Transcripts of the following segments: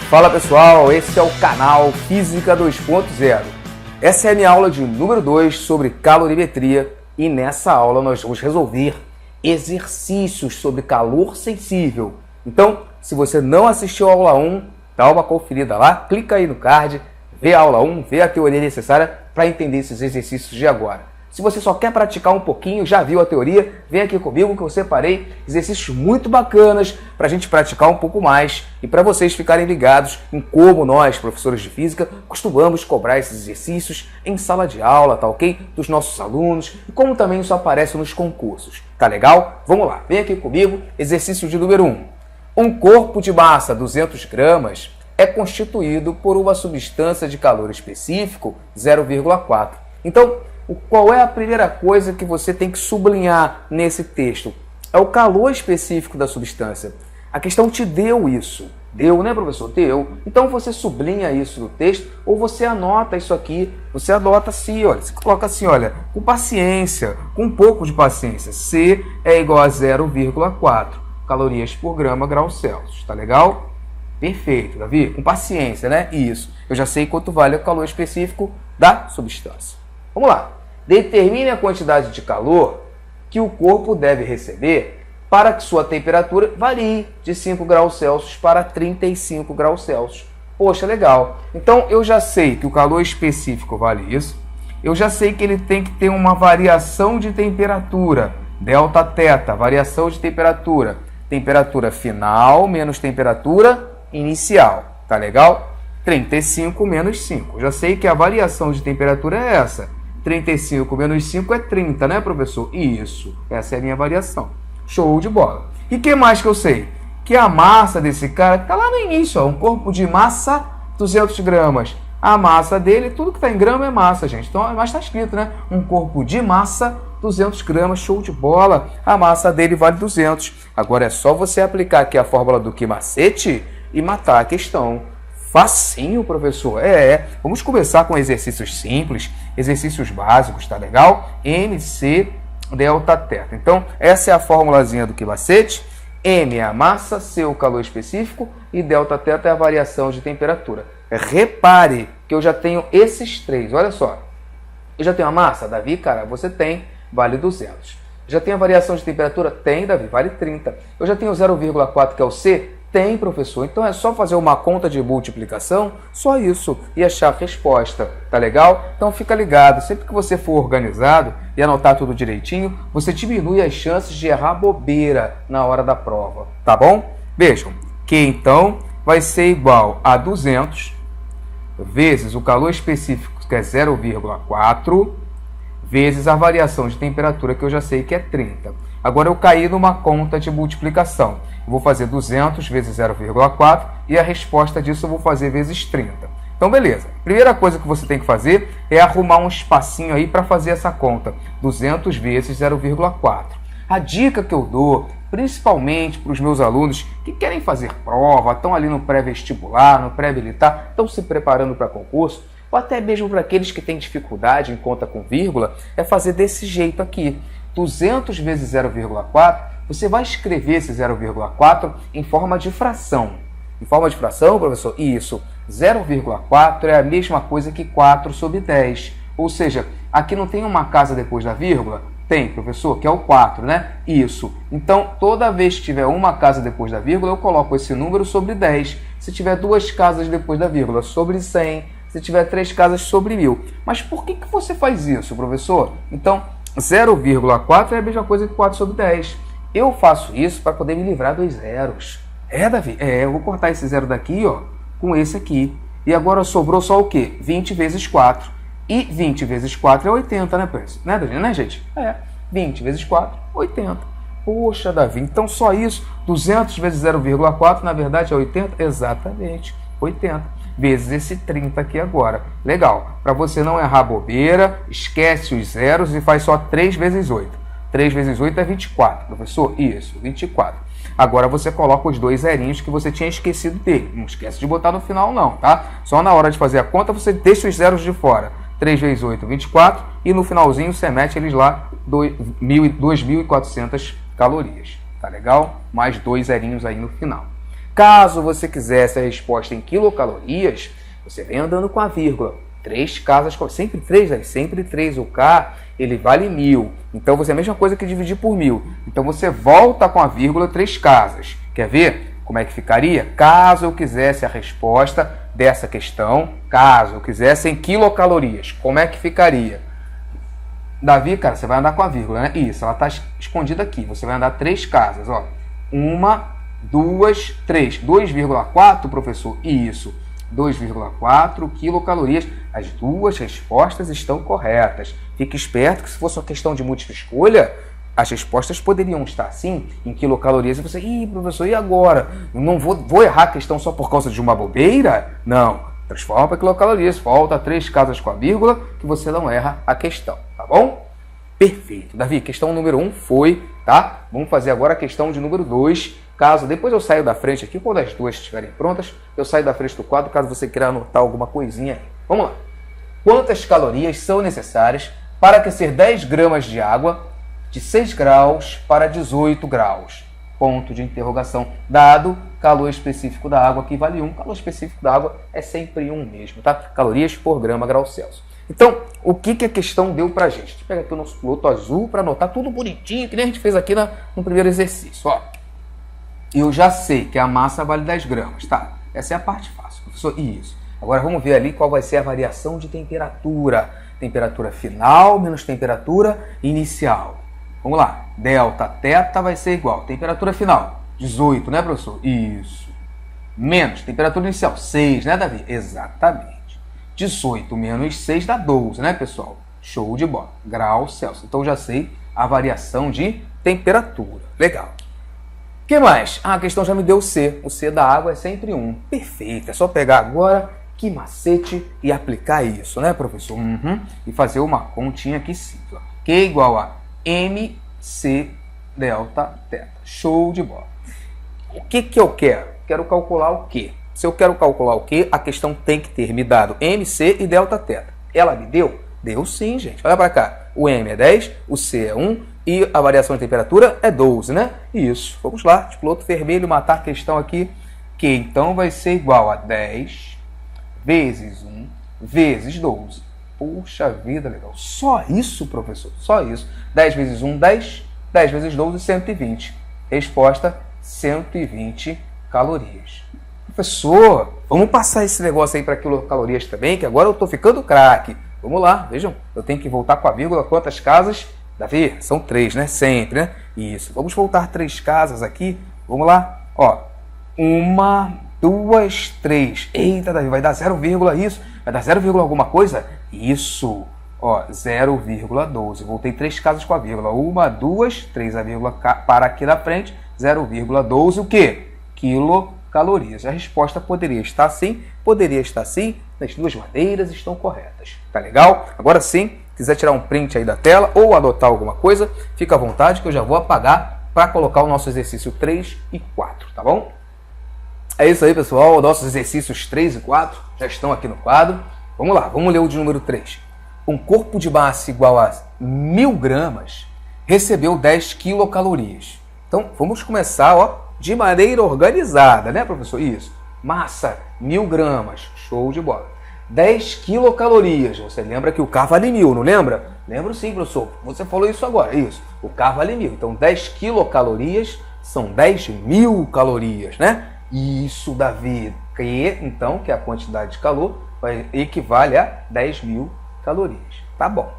Fala pessoal, esse é o canal Física 2.0. Essa é a minha aula de número 2 sobre calorimetria e nessa aula nós vamos resolver exercícios sobre calor sensível. Então, se você não assistiu a aula 1, dá uma conferida lá, clica aí no card, vê a aula 1, vê a teoria necessária para entender esses exercícios de agora. Se você só quer praticar um pouquinho, já viu a teoria, vem aqui comigo que eu separei exercícios muito bacanas para a gente praticar um pouco mais e para vocês ficarem ligados em como nós, professores de física, costumamos cobrar esses exercícios em sala de aula, tá ok? Dos nossos alunos e como também isso aparece nos concursos. Tá legal? Vamos lá, vem aqui comigo, exercício de número 1. Um corpo de massa 200 gramas é constituído por uma substância de calor específico 0,4. Então, qual é a primeira coisa que você tem que sublinhar nesse texto? É o calor específico da substância. A questão te deu isso. Deu, né, professor? Deu. Então você sublinha isso no texto ou você anota isso aqui. Você anota assim, olha. Você coloca assim, olha, com paciência, com um pouco de paciência. C é igual a 0,4 calorias por grau Celsius. Tá legal? Perfeito, Davi. Com paciência, né? Isso. Eu já sei quanto vale o calor específico da substância. Vamos lá. Determine a quantidade de calor que o corpo deve receber para que sua temperatura varie de 5 graus Celsius para 35 graus Celsius. Poxa, legal. Então, eu já sei que o calor específico vale isso. Eu já sei que ele tem que ter uma variação de temperatura. Delta θ, variação de temperatura. Temperatura final menos temperatura inicial. Tá legal? 35 menos 5. Já sei que a variação de temperatura é essa. 35 menos 5 é 30, né, professor? Isso, essa é a minha variação. Show de bola. E o que mais que eu sei? Que a massa desse cara, que está lá no início, ó, um corpo de massa 200 gramas. A massa dele, tudo que está em grama é massa, gente. Então, mas está escrito, né? Um corpo de massa 200 gramas, show de bola. A massa dele vale 200. Agora é só você aplicar aqui a fórmula do que macete e matar a questão. Facinho, professor. Vamos começar com exercícios simples, exercícios básicos, tá legal? MC delta θ. Então, essa é a formulazinha do que macete. M é a massa, C é o calor específico e delta θ é a variação de temperatura. Repare que eu já tenho esses três, olha só. Eu já tenho a massa, Davi, cara, você tem, vale 200. Já tenho a variação de temperatura? Tem, Davi, vale 30. Eu já tenho 0,4, que é o C? Tem, professor. Então é só fazer uma conta de multiplicação, só isso, e achar a resposta. Tá legal? Então fica ligado. Sempre que você for organizado e anotar tudo direitinho, você diminui as chances de errar bobeira na hora da prova. Tá bom? Vejam, que então vai ser igual a 200 vezes o calor específico, que é 0,4, vezes a variação de temperatura, que eu já sei que é 30. Agora eu caí numa conta de multiplicação. Eu vou fazer 200 vezes 0,4 e a resposta disso eu vou fazer vezes 30. Então, beleza. Primeira coisa que você tem que fazer é arrumar um espacinho aí para fazer essa conta. 200 vezes 0,4. A dica que eu dou, principalmente para os meus alunos que querem fazer prova, estão ali no pré-vestibular, no pré-militar, estão se preparando para concurso, ou até mesmo para aqueles que têm dificuldade em conta com vírgula, é fazer desse jeito aqui. 200 vezes 0,4, você vai escrever esse 0,4 em forma de fração. Em forma de fração, professor? Isso. 0,4 é a mesma coisa que 4 sobre 10. Ou seja, aqui não tem uma casa depois da vírgula? Tem, professor, que é o 4, né? Isso. Então, toda vez que tiver uma casa depois da vírgula, eu coloco esse número sobre 10. Se tiver duas casas depois da vírgula, sobre 100. Se tiver 3 casas, sobre 1000. Mas por que você faz isso, professor? Então, 0,4 é a mesma coisa que 4 sobre 10. Eu faço isso para poder me livrar dos zeros. Davi? Eu vou cortar esse zero daqui, ó, com esse aqui. E agora sobrou só o quê? 20 vezes 4. E 20 vezes 4 é 80, né, Davi? Né, gente? 20 vezes 4, 80. Poxa, Davi, então só isso. 200 vezes 0,4, na verdade, é 80? Exatamente, 80. Vezes esse 30 aqui agora. Legal. Para você não errar bobeira, esquece os zeros e faz só 3 vezes 8. 3 vezes 8 é 24, professor? Isso, 24. Agora você coloca os dois zerinhos que você tinha esquecido dele. Não esquece de botar no final não, tá? Só na hora de fazer a conta você deixa os zeros de fora. 3 vezes 8, 24. E no finalzinho você mete eles lá, 2.400 calorias. Tá legal? Mais dois zerinhos aí no final. Caso você quisesse a resposta em quilocalorias, você vem andando com a vírgula. 3 casas, sempre 3, né? Sempre 3. O K, ele vale 1000. Então, você é a mesma coisa que dividir por 1000. Então, você volta com a vírgula 3 casas. Quer ver como é que ficaria? Caso eu quisesse a resposta dessa questão, caso eu quisesse em quilocalorias, como é que ficaria? Davi, cara, você vai andar com a vírgula, né? Isso, ela está escondida aqui. Você vai andar 3 casas, ó. 1, 2, 3. 2,4, professor? Isso. 2,4 quilocalorias. As duas respostas estão corretas. Fique esperto que se fosse uma questão de múltipla escolha, as respostas poderiam estar sim em quilocalorias. E você, professor, e agora? Não vou errar a questão só por causa de uma bobeira? Não. Transforma para quilocalorias. Volta 3 casas com a vírgula que você não erra a questão. Tá bom? Perfeito. Davi, questão número 1 foi, tá? Vamos fazer agora a questão de número 2. Caso depois eu saio da frente aqui, quando as duas estiverem prontas, eu saio da frente do quadro, caso você queira anotar alguma coisinha aí. Vamos lá. Quantas calorias são necessárias para aquecer 10 gramas de água de 6 graus para 18 graus? Ponto de interrogação. Dado calor específico da água, que vale 1. Calor específico da água é sempre 1 mesmo, tá? Calorias por grama grau Celsius. Então, o que a questão deu pra gente? Deixa eu pegar aqui o nosso piloto azul para anotar tudo bonitinho, que nem a gente fez aqui no primeiro exercício, ó. Eu já sei que a massa vale 10 gramas, tá? Essa é a parte fácil, professor. Isso. Agora vamos ver ali qual vai ser a variação de temperatura. Temperatura final menos temperatura inicial. Vamos lá. Delta, teta vai ser igual. Temperatura final, 18, né, professor? Isso. Menos temperatura inicial, 6, né, Davi? Exatamente. 18 menos 6 dá 12, né, pessoal? Show de bola. Grau Celsius. Então já sei a variação de temperatura. Legal. O que mais? A questão já me deu o C. O C da água é sempre 1. Perfeito. É só pegar agora que macete e aplicar isso, né, professor? E fazer uma continha aqui simples. Q igual a MC delta teta. Show de bola. O que eu quero? Quero calcular o quê? Se eu quero calcular o quê, a questão tem que ter me dado MC e delta teta. Ela me deu? Deu sim, gente. Olha para cá. O M é 10, o C é 1 e a variação de temperatura é 12, né? Isso. Vamos lá. De piloto vermelho, matar a questão aqui. Que então vai ser igual a 10 vezes 1 vezes 12. Puxa vida, legal. Só isso, professor? Só isso. 10 vezes 1, 10. 10 vezes 12, 120. Resposta, 120 calorias. Professor, vamos passar esse negócio aí para quilocalorias também, que agora eu estou ficando craque. Vamos lá, vejam, eu tenho que voltar com a vírgula. Quantas casas? Davi, são 3, né? Sempre, né? Isso. Vamos voltar 3 casas aqui. Vamos lá. Ó, 1, 2, 3. Eita, Davi, vai dar 0, isso? Vai dar 0, alguma coisa? Isso. Ó, 0,12. Voltei 3 casas com a vírgula. 1, 2, 3, a vírgula para aqui na frente. 0,12, o quê? Quilocalorias. A resposta poderia estar assim, as duas maneiras estão corretas. Tá legal? Agora sim, quiser tirar um print aí da tela ou adotar alguma coisa, fica à vontade que eu já vou apagar para colocar o nosso exercício 3 e 4, tá bom? É isso aí, pessoal. Nossos exercícios 3 e 4 já estão aqui no quadro. Vamos lá, vamos ler o de número 3. Um corpo de massa igual a 1000 gramas recebeu 10 quilocalorias. Então, vamos começar, ó, de maneira organizada, né, professor? Isso. Massa, 1000 gramas. Show de bola. 10 quilocalorias. Você lembra que o K vale 1000, não lembra? Lembro sim, professor. Você falou isso agora. Isso. O K vale 1000. Então, 10 quilocalorias são 10.000 calorias, né? Isso, Davi. Então, que é a quantidade de calor, equivale a 10.000 calorias. Tá bom.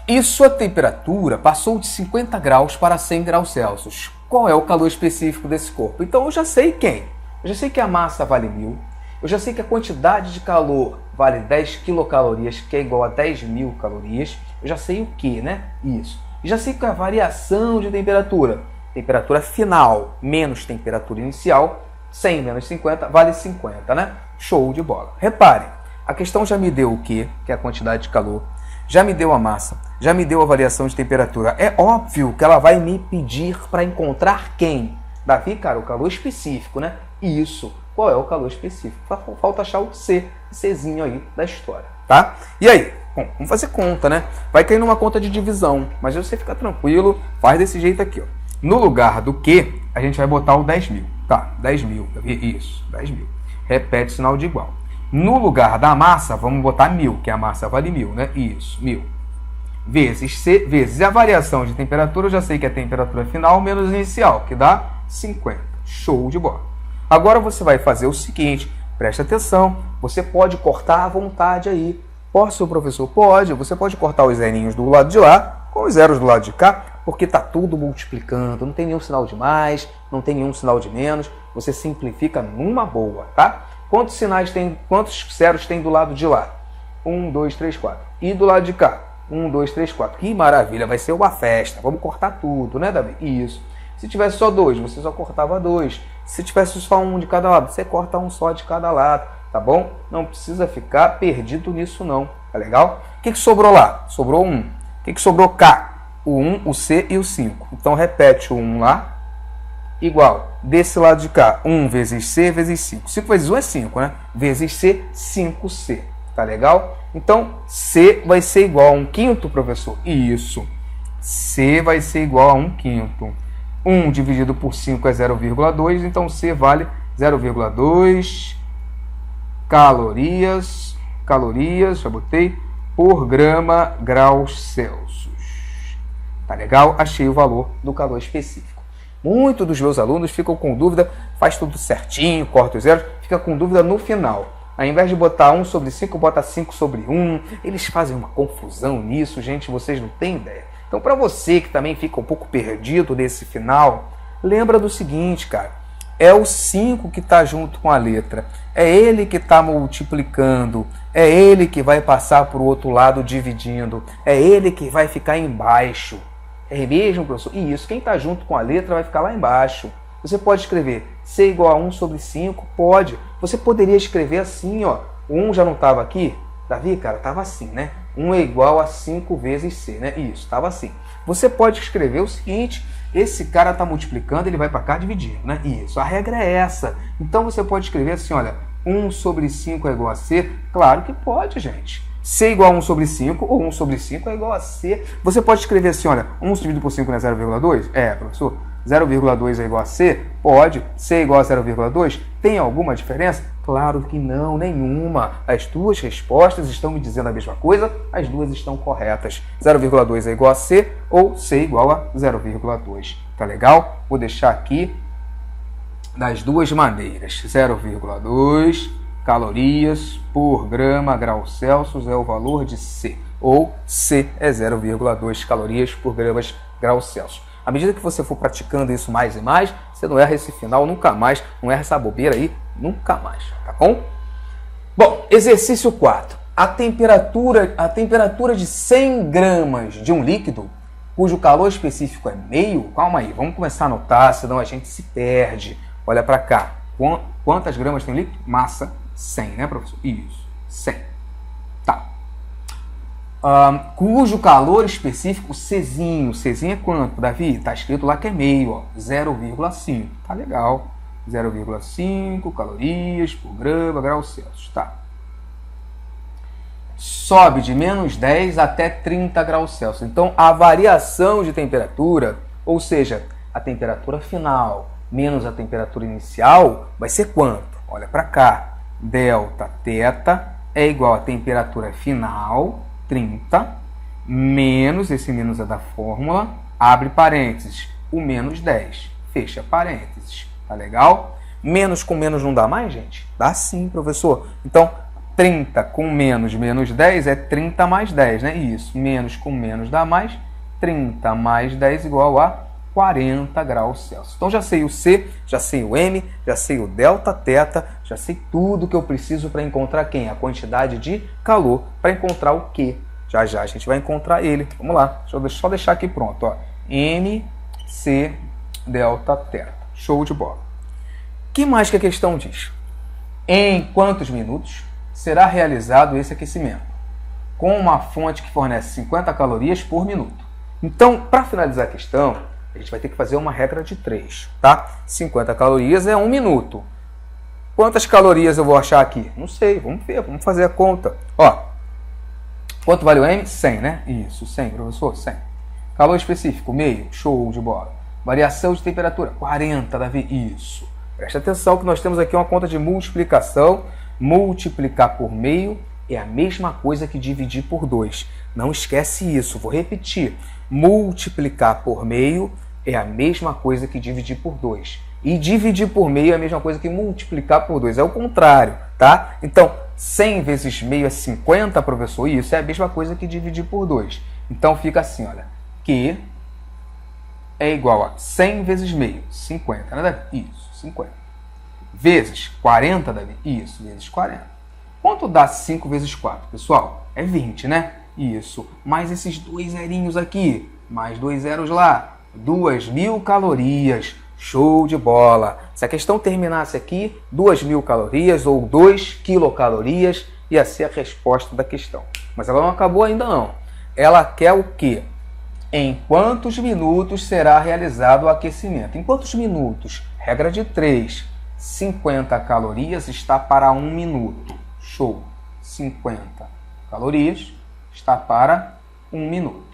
E sua temperatura passou de 50 graus para 100 graus Celsius. Qual é o calor específico desse corpo? Então eu já sei quem. Eu já sei que a massa vale 1000. Eu já sei que a quantidade de calor vale 10 quilocalorias, que é igual a 10.000 calorias. Eu já sei o que, né? Isso. E já sei que a variação de temperatura, temperatura final menos temperatura inicial, 100 menos 50 vale 50, né? Show de bola. Reparem, a questão já me deu o que é a quantidade de calor. Já me deu a massa, já me deu a variação de temperatura. É óbvio que ela vai me pedir para encontrar quem? Davi, cara, o calor específico, né? Isso. Qual é o calor específico? Falta achar o C, Czinho aí da história, tá? E aí? Bom, vamos fazer conta, né? Vai cair numa conta de divisão, mas você fica tranquilo, faz desse jeito aqui, ó. No lugar do Q, a gente vai botar o 10.000. Tá, 10.000, isso, 10.000. Repete o sinal de igual. No lugar da massa, vamos botar 1.000, que a massa vale 1.000, né? Isso, 1.000. Vezes C, vezes a variação de temperatura, eu já sei que é a temperatura final menos inicial, que dá 50. Show de bola. Agora você vai fazer o seguinte, presta atenção, você pode cortar à vontade aí. Posso, professor? Pode. Você pode cortar os zerinhos do lado de lá com os zeros do lado de cá, porque está tudo multiplicando, não tem nenhum sinal de mais, não tem nenhum sinal de menos, você simplifica numa boa, tá? Quantos sinais tem, quantos zeros tem do lado de lá? 1, 2, 3, 4. E do lado de cá? 1, 2, 3, 4. Que maravilha, vai ser uma festa. Vamos cortar tudo, né, Davi? Isso. Se tivesse só 2, você só cortava 2. Se tivesse só um de cada lado, você corta um só de cada lado, tá bom? Não precisa ficar perdido nisso não, tá legal? O que sobrou lá? Sobrou 1. O que sobrou cá? O 1, o C e o 5. Então repete o 1 lá, igual, desse lado de cá, 1 vezes C vezes 5. 5 vezes 1 é 5, né? Vezes C, 5C. Tá legal? Então, C vai ser igual a 1/5, professor? Isso. C vai ser igual a 1/5. 1 dividido por 5 é 0,2, então C vale 0,2 calorias, já botei, por grama graus Celsius. Tá legal? Achei o valor do calor específico. Muitos dos meus alunos ficam com dúvida, faz tudo certinho, corta os zeros, fica com dúvida no final. Ao invés de botar 1 sobre 5, bota 5 sobre 1. Eles fazem uma confusão nisso, gente, vocês não têm ideia. Então, para você que também fica um pouco perdido nesse final, lembra do seguinte, cara. É o 5 que está junto com a letra. É ele que está multiplicando. É ele que vai passar para o outro lado dividindo. É ele que vai ficar embaixo. É mesmo, professor? Isso, quem está junto com a letra vai ficar lá embaixo. Você pode escrever C igual a 1 sobre 5? Pode. Você poderia escrever assim, ó. O 1 já não estava aqui? Davi, cara, estava assim, né? 1 é igual a 5 vezes C, né? Isso, estava assim. Você pode escrever o seguinte, esse cara está multiplicando, ele vai para cá dividindo, né? Isso, a regra é essa. Então você pode escrever assim, olha, 1 sobre 5 é igual a C? Claro que pode, gente. C igual a 1 sobre 5 ou 1 sobre 5 é igual a C. Você pode escrever assim, olha, 1 dividido por 5 não é 0,2? É, professor. 0,2 é igual a C? Pode. C é igual a 0,2? Tem alguma diferença? Claro que não, nenhuma. As duas respostas estão me dizendo a mesma coisa, as duas estão corretas. 0,2 é igual a C ou C igual a 0,2. Tá legal? Vou deixar aqui das duas maneiras. 0,2 calorias por grama grau Celsius é o valor de C. Ou C é 0,2 calorias por gramas grau Celsius. À medida que você for praticando isso mais e mais, você não erra esse final nunca mais, não erra essa bobeira aí nunca mais, tá bom? Bom, exercício 4. A temperatura de 100 gramas de um líquido, cujo calor específico é meio, calma aí, vamos começar a anotar, senão a gente se perde. Olha para cá, quantas gramas tem o líquido? Massa 100, né, professor? Isso, 100. Tá. Cujo calor específico, Czinho. Czinho é quanto, Davi? Tá escrito lá que é meio, ó, 0,5. Tá legal. 0,5 calorias por grama grau Celsius. Tá. Sobe de menos 10 até 30 graus Celsius. Então, a variação de temperatura, ou seja, a temperatura final menos a temperatura inicial, vai ser quanto? Olha para cá. Delta θ é igual a temperatura final, 30, menos, esse menos é da fórmula, abre parênteses, o menos 10, fecha parênteses, tá legal? Menos com menos não dá mais, gente? Dá sim, professor. Então, 30 com menos 10 é 30 mais 10, né? Isso, menos com menos dá mais, 30 mais 10 igual a 40 graus Celsius. Então já sei o C, já sei o M, já sei o delta θ, já sei tudo que eu preciso para encontrar quem? A quantidade de calor para encontrar o Q. Já já a gente vai encontrar ele. Vamos lá, deixa eu só deixar aqui pronto. Ó. M, C, delta θ. Show de bola. O que mais que a questão diz? Em quantos minutos será realizado esse aquecimento? Com uma fonte que fornece 50 calorias por minuto. Então, para finalizar a questão, a gente vai ter que fazer uma regra de 3, tá? 50 calorias é 1 minuto. Quantas calorias eu vou achar aqui? Não sei, vamos ver, vamos fazer a conta. Ó, quanto vale o M? 100, né? Isso, 100, professor, 100. Calor específico, meio, show de bola. Variação de temperatura, 40, Davi, isso. Presta atenção que nós temos aqui uma conta de multiplicação. Multiplicar por meio é a mesma coisa que dividir por 2. Não esquece isso, vou repetir. Multiplicar por meio é a mesma coisa que dividir por 2. E dividir por meio é a mesma coisa que multiplicar por 2. É o contrário, tá? Então, 100 vezes meio é 50, professor. E isso é a mesma coisa que dividir por 2. Então, fica assim, olha. Que é igual a 100 vezes meio, 50, né, Davi? Isso, 50. Vezes 40, Davi? Isso, vezes 40. Quanto dá 5 vezes 4, pessoal? É 20, né? Isso. Mais esses 2 zerinhos aqui, mais 2 zeros lá. 2.000 calorias. Show de bola! Se a questão terminasse aqui, 2.000 calorias ou 2 quilocalorias, ia ser a resposta da questão. Mas ela não acabou ainda não. Ela quer o quê? Em quantos minutos será realizado o aquecimento? Em quantos minutos? Regra de 3. 50 calorias está para 1 minuto. Show! 50 calorias está para 1 minuto.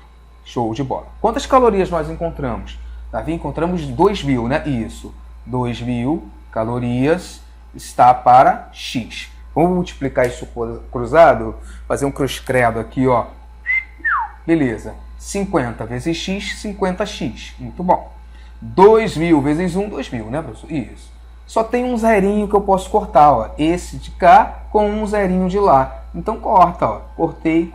Show de bola. Quantas calorias nós encontramos? Davi, encontramos 2.000, né? Isso. 2.000 calorias está para X. Vamos multiplicar isso cruzado? Fazer um cruz credo aqui, ó. Beleza. 50 vezes X, 50X. Muito bom. 2.000 vezes 1, 2.000, né, professor? Isso. Só tem um zerinho que eu posso cortar, ó. Esse de cá com um zerinho de lá. Então corta, ó. Cortei.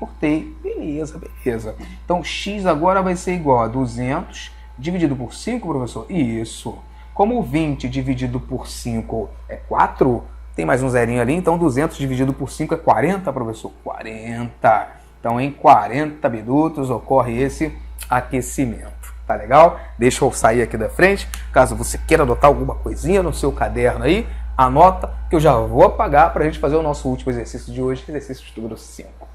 Beleza, beleza. Então X agora vai ser igual a 200 dividido por 5, professor? Isso. Como 20 dividido por 5 é 4, tem mais um zerinho ali, então 200 dividido por 5 é 40, professor? 40. Então em 40 minutos ocorre esse aquecimento. Tá legal? Deixa eu sair aqui da frente. Caso você queira anotar alguma coisinha no seu caderno aí, anota que eu já vou apagar para a gente fazer o nosso último exercício de hoje, exercício número 5.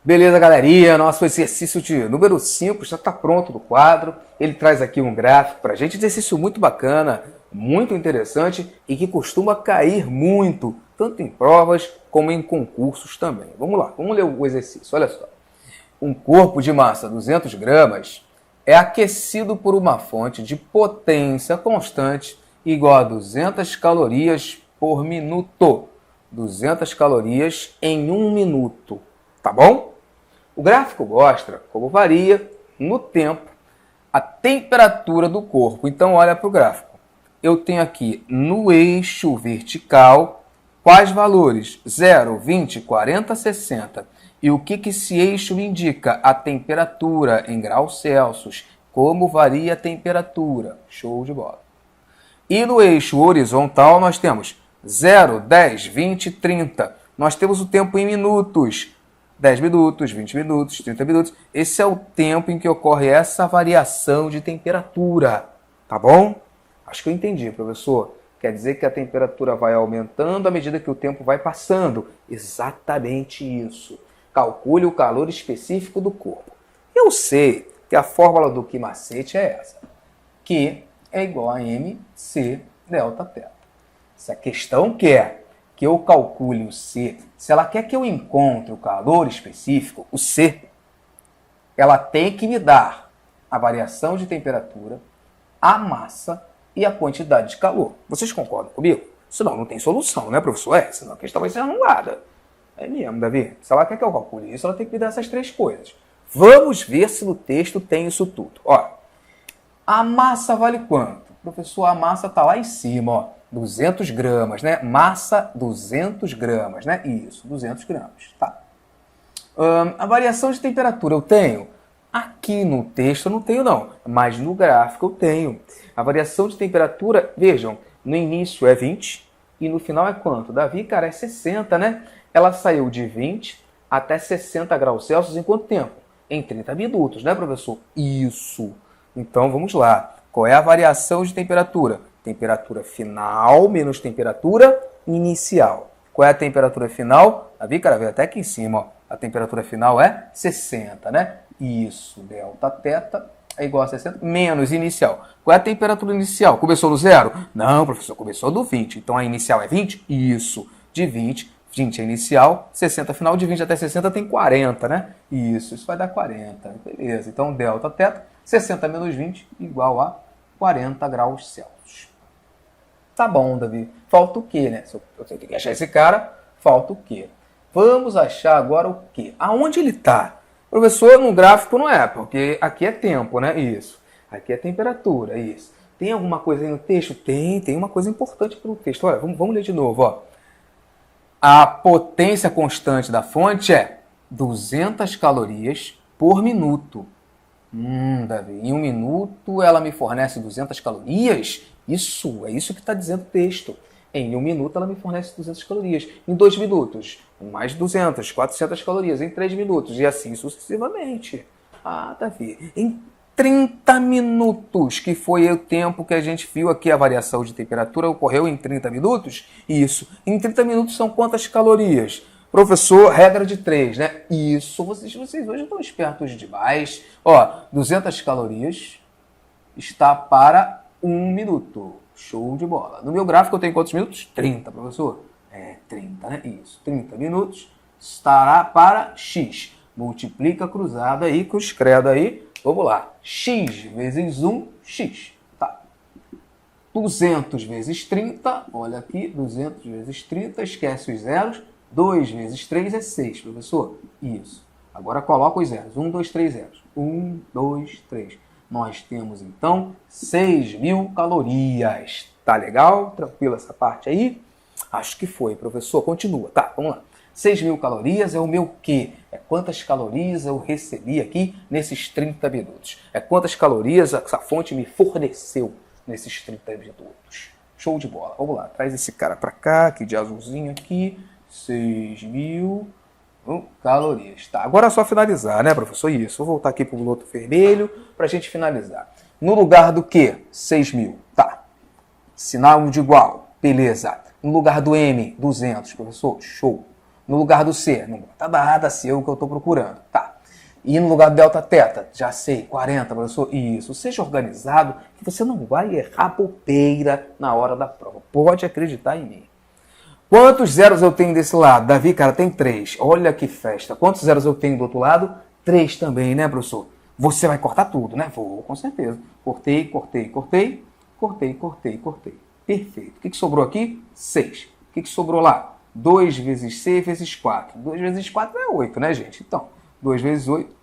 Beleza, galerinha? Nosso exercício de número 5 já está pronto no quadro. Ele traz aqui um gráfico para a gente, exercício muito bacana, muito interessante e que costuma cair muito, tanto em provas como em concursos também. Vamos lá, vamos ler o exercício. Olha só. Um corpo de massa 200 gramas é aquecido por uma fonte de potência constante igual a 200 calorias por minuto. 200 calorias em 1 minuto. Tá bom? O gráfico mostra como varia, no tempo, a temperatura do corpo. Então, olha para o gráfico. Eu tenho aqui, no eixo vertical, quais valores? 0, 20, 40, 60. E o que esse eixo indica? A temperatura em graus Celsius. Como varia a temperatura? Show de bola. E no eixo horizontal, nós temos 0, 10, 20, 30. Nós temos o tempo em minutos. 10 minutos, 20 minutos, 30 minutos. Esse é o tempo em que ocorre essa variação de temperatura. Tá bom? Acho que eu entendi, professor. Quer dizer que a temperatura vai aumentando à medida que o tempo vai passando. Exatamente isso. Calcule o calor específico do corpo. Eu sei que a fórmula do Q macete é essa. Q é igual a mc delta θ. Se a questão quer que eu calcule o C, se ela quer que eu encontre o calor específico, o C, ela tem que me dar a variação de temperatura, a massa e a quantidade de calor. Vocês concordam comigo? Senão não tem solução, né, professor? Senão a questão vai ser anulada. É mesmo, Davi. Se ela quer que eu calcule isso, ela tem que me dar essas 3 coisas. Vamos ver se no texto tem isso tudo. Ó, a massa vale quanto? Professor, a massa está lá em cima, ó. 200 gramas, né? Massa, 200 gramas, né? Isso, 200 gramas. Tá. A variação de temperatura eu tenho? Aqui no texto eu não tenho, não. Mas no gráfico eu tenho. A variação de temperatura, vejam, no início é 20 e no final é quanto? Davi, cara, é 60, né? Ela saiu de 20 até 60 graus Celsius em quanto tempo? Em 30 minutos, né, professor? Isso. Então, vamos lá. Qual é a variação de temperatura? Temperatura final menos temperatura inicial. Qual é a temperatura final? Davi, cara, veio até aqui em cima, ó. A temperatura final é 60, né? Isso, delta θ é igual a 60 menos inicial. Qual é a temperatura inicial? Começou no 0? Não, professor, começou do 20. Então a inicial é 20? Isso, de 20. 20 é inicial, 60 final, de 20 até 60 tem 40, né? Isso vai dar 40. Beleza, então delta θ, 60 menos 20 igual a 40 graus Celsius. Tá bom, Davi. Falta o quê, né? Se eu tenho que achar esse cara, falta o quê? Vamos achar agora o quê? Aonde ele está? Professor, no gráfico não é, porque aqui é tempo, né? Isso. Aqui é temperatura, isso. Tem alguma coisa aí no texto? Tem uma coisa importante para o texto. Olha, vamos ler de novo, ó. A potência constante da fonte é 200 calorias por minuto. Davi, em 1 minuto ela me fornece 200 calorias? Isso, é isso que está dizendo o texto. Em 1 minuto ela me fornece 200 calorias. Em 2 minutos, mais 200, 400 calorias. Em 3 minutos, e assim sucessivamente. Ah, Davi, em 30 minutos, que foi o tempo que a gente viu aqui, a variação de temperatura ocorreu em 30 minutos? Isso. Em 30 minutos são quantas calorias? Professor, regra de 3, né? Isso, vocês hoje estão espertos demais. Ó, 200 calorias está para 1 minuto. Show de bola. No meu gráfico eu tenho quantos minutos? 30, professor. 30, né? Isso. 30 minutos estará para X. Multiplica cruzado aí, cruz credo aí. Vamos lá. X vezes 1, X. Tá. 200 vezes 30. Olha aqui. 200 vezes 30. Esquece os zeros. 2 vezes 3 é 6, professor. Isso. Agora coloca os zeros. 1, 2, 3 zeros. 1, 2, 3. Nós temos, então, 6.000 calorias. Tá legal? Tranquilo essa parte aí? Acho que foi, professor. Continua. Tá, vamos lá. 6.000 calorias é o meu quê? É quantas calorias eu recebi aqui nesses 30 minutos. É quantas calorias essa fonte me forneceu nesses 30 minutos. Show de bola. Vamos lá. Traz esse cara para cá, aqui de azulzinho aqui. 6.000 calorias. Tá, agora é só finalizar, né, professor? Isso. Vou voltar aqui para o outro vermelho para a gente finalizar. No lugar do quê? 6.000. Tá. Sinal de igual. Beleza. No lugar do M, 200, professor. Show. No lugar do C, não bota nada, C é o que eu estou procurando. Tá. E no lugar do delta teta, já sei, 40, professor. Isso. Seja organizado que você não vai errar bobeira na hora da prova. Pode acreditar em mim. Quantos zeros eu tenho desse lado? Davi, cara, tem 3. Olha que festa. Quantos zeros eu tenho do outro lado? 3 também, né, professor? Você vai cortar tudo, né? Vou, com certeza. Cortei, cortei, cortei. Cortei, cortei, cortei. Perfeito. O que sobrou aqui? 6. O que sobrou lá? 2 vezes C vezes 4. 2 vezes 4 é 8, né, gente? Então, 2 vezes 8.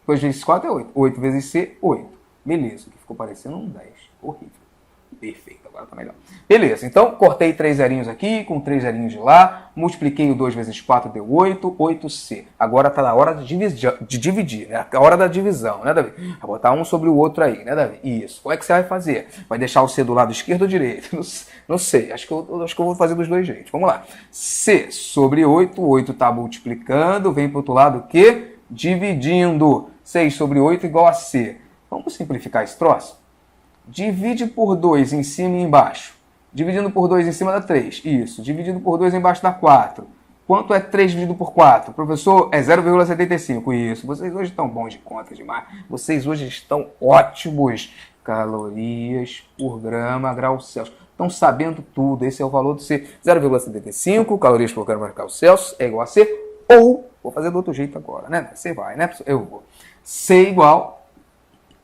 2 vezes 4 é 8. 8 vezes C, 8. Beleza. Que ficou parecendo um 10. Horrível. Perfeito, agora tá melhor. Beleza, então cortei 3 zerinhos aqui, com 3 zerinhos de lá, multipliquei o 2 vezes 4, deu 8, 8C. Agora tá na hora de dividir, né? A hora da divisão, né, Davi? Vai botar um sobre o outro aí, né, Davi? Isso. Como é que você vai fazer? Vai deixar o C do lado esquerdo ou direito? Não sei, acho que eu vou fazer dos dois jeitos. Vamos lá. C sobre 8, 8 tá multiplicando, vem pro outro lado o quê? Dividindo. 6 sobre 8 igual a C. Vamos simplificar esse troço? Divide por 2 em cima e embaixo. Dividindo por 2 em cima dá 3. Isso. Dividido por 2 embaixo dá 4. Quanto é 3 dividido por 4? Professor, é 0,75. Isso. Vocês hoje estão bons de conta demais. Vocês hoje estão ótimos. Calorias por grama grau Celsius. Estão sabendo tudo. Esse é o valor do C. 0,75 calorias por grama grau Celsius é igual a C. Ou, vou fazer do outro jeito agora, né? Você vai, né? Eu vou. C igual.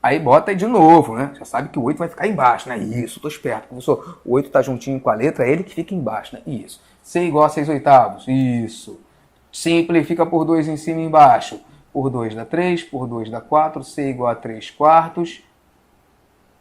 Aí bota aí de novo, né? Já sabe que o 8 vai ficar embaixo, né? Isso, tô esperto, professor. O 8 tá juntinho com a letra, é ele que fica embaixo, né? Isso. C igual a 6 oitavos. Isso. Simplifica por 2 em cima e embaixo. Por 2 dá 3, por 2 dá 4. C igual a 3 quartos.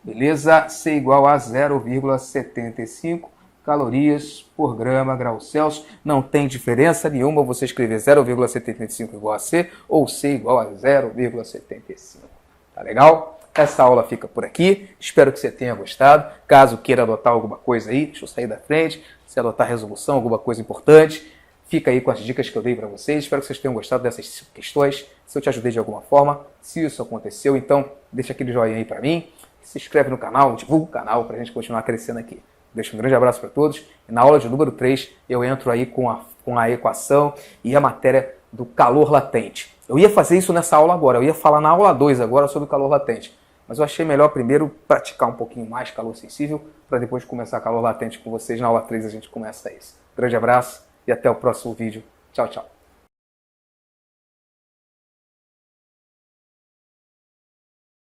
Beleza? C igual a 0,75 calorias por grama grau Celsius. Não tem diferença nenhuma você escrever 0,75 igual a C ou C igual a 0,75. Tá legal? Essa aula fica por aqui. Espero que você tenha gostado. Caso queira adotar alguma coisa aí, deixa eu sair da frente. Se adotar resolução, alguma coisa importante, fica aí com as dicas que eu dei para vocês. Espero que vocês tenham gostado dessas questões. Se eu te ajudei de alguma forma, se isso aconteceu, então deixa aquele joinha aí para mim. Se inscreve no canal, divulga o canal para a gente continuar crescendo aqui. Deixo um grande abraço para todos. E na aula de número 3, eu entro aí com a equação e a matéria do calor latente. Eu ia fazer isso nessa aula agora, eu ia falar na aula 2 agora sobre o calor latente. Mas eu achei melhor primeiro praticar um pouquinho mais calor sensível, para depois começar calor latente com vocês. Na aula 3 a gente começa isso. Grande abraço e até o próximo vídeo. Tchau, tchau.